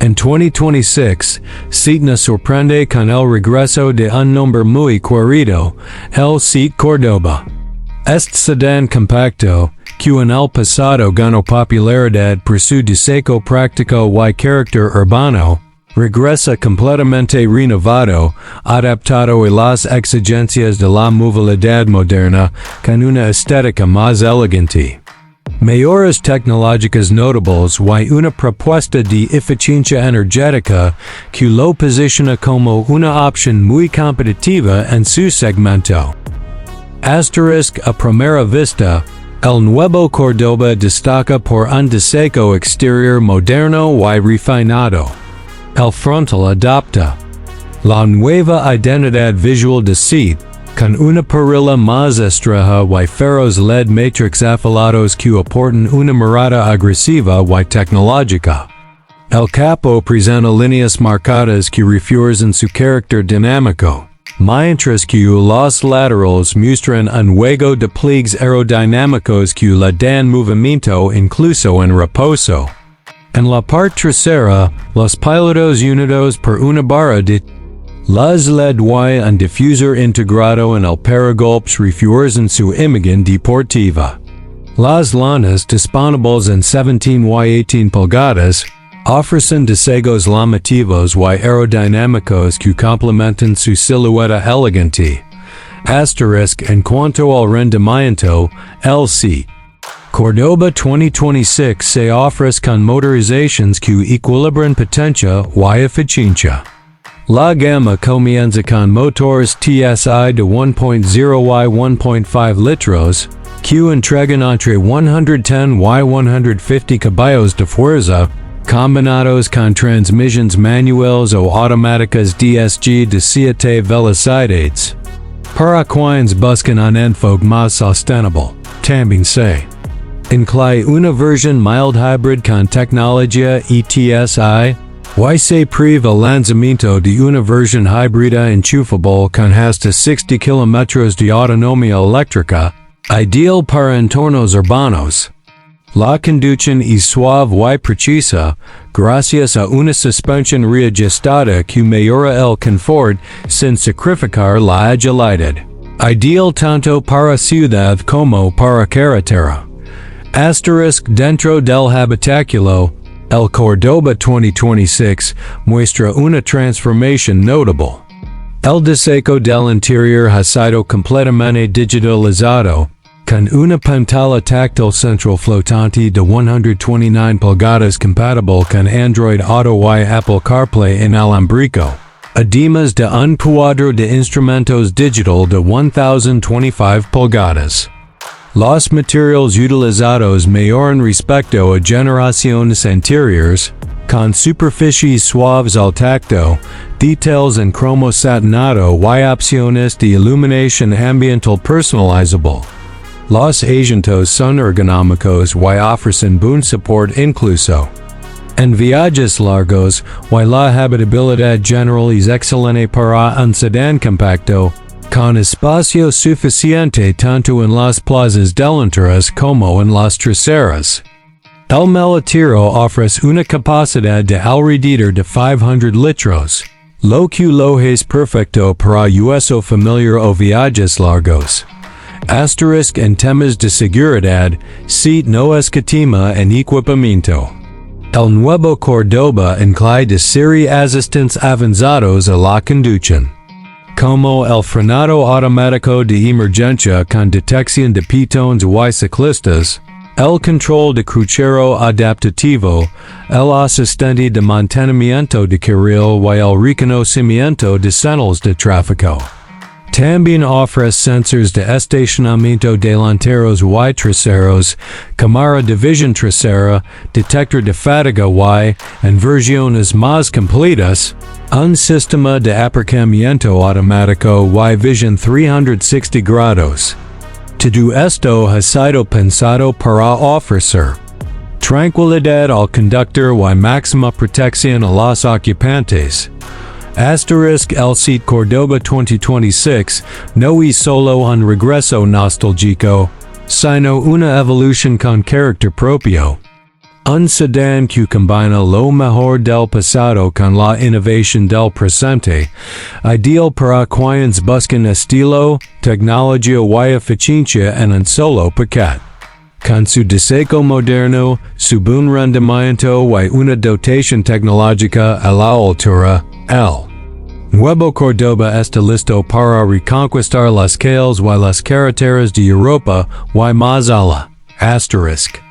En 2026, SEAT nos sorprende con el regreso de un nombre muy querido, el SEAT Córdoba. Este sedán compacto, que en el pasado ganó popularidad por su diseño práctico y carácter urbano, regresa completamente renovado, adaptado a las exigencias de la movilidad moderna, con una estética más elegante. Mejoras tecnológicas notables y una propuesta de eficiencia energética que lo posiciona como una opción muy competitiva en su segmento. A primera vista, el nuevo Córdoba destaca por un diseño exterior moderno y refinado. El frontal adopta la nueva identidad visual de SEAT, con una parrilla más estrecha y faros LED matrix afilados que aportan una mirada agresiva y tecnológica. El capo presenta líneas marcadas que refuerzan su carácter dinámico, mientras que los laterales muestran un juego de pliegues aerodinámicos que le dan movimiento incluso en reposo. En la parte trasera, los pilotos unidos por una barra de las LED y un difusor integrado en el paragolpes refuerzan su imagen deportiva. Las lanas disponibles en 17 y 18 pulgadas ofrecen diseños llamativos y aerodinámicos que complementan su silueta elegante. En cuanto al rendimiento, el SEAT Córdoba 2026 se ofrece con motorizaciones que equilibran potencia y eficiencia. La gama comienza con motores TSI de 1.0 y 1.5 litros, que entregan entre 110 y 150 caballos de fuerza, combinados con transmissions manuales o automáticas DSG de 7 velocidades. Para quienes buscan un enfoque más sostenible, también se incluye una versión mild hybrid con tecnología ETSI, y se prevé el lanzamiento de una versión híbrida enchufable con hasta 60 km de autonomía eléctrica, ideal para entornos urbanos. La conducción es suave y precisa, gracias a una suspensión reajustada que mejora el confort sin sacrificar la agilidad. Ideal tanto para ciudad como para carretera. Dentro del habitáculo, el Córdoba 2026 muestra una transformación notable. El diseño del interior ha sido completamente digitalizado, con una pantalla táctil central flotante de 129 pulgadas compatible con Android Auto y Apple CarPlay inalámbrico, además de un cuadro de instrumentos digital de 1025 pulgadas. Los materiales utilizados mejoran respecto a generaciones anteriores, con superficies suaves al tacto, details en cromo satinado y opciones de iluminación ambiental personalizable. Los asientos son ergonómicos y ofrecen buen support incluso en viajes largos, y la habitabilidad general es excelente para un sedán compacto, con espacio suficiente tanto en las plazas delanteras como en las traseras. El maletero ofrece una capacidad de alrededor de 500 litros, lo que lo es perfecto para uso familiar o viajes largos. En temas de seguridad, SEAT no escatima en equipamiento. El nuevo Córdoba incluye de serie asistentes avanzados a la conducción, como el frenado automático de emergencia con detección de peatones y ciclistas, el control de crucero adaptativo, el asistente de mantenimiento de carril y el reconocimiento de señales de tráfico. También ofrece sensores de estacionamiento delanteros y traseros, cámara de visión trasera, detector de fatiga y, en versiones más completas, un sistema de aparcamiento automático y visión 360 grados. Todo esto ha sido pensado para ofrecer tranquilidad al conductor y máxima protección a los ocupantes. El SEAT Córdoba 2026 no es solo un regreso nostálgico, sino una evolución con carácter propio. Un sedán que combina lo mejor del pasado con la innovación del presente, ideal para quienes buscan estilo, tecnología y eficiencia en un solo paquete. Con su diseño moderno, su buen rendimiento y una dotación tecnológica a la altura, el Nuevo Córdoba está listo para reconquistar las calles y las carreteras de Europa y más allá. Asterisk.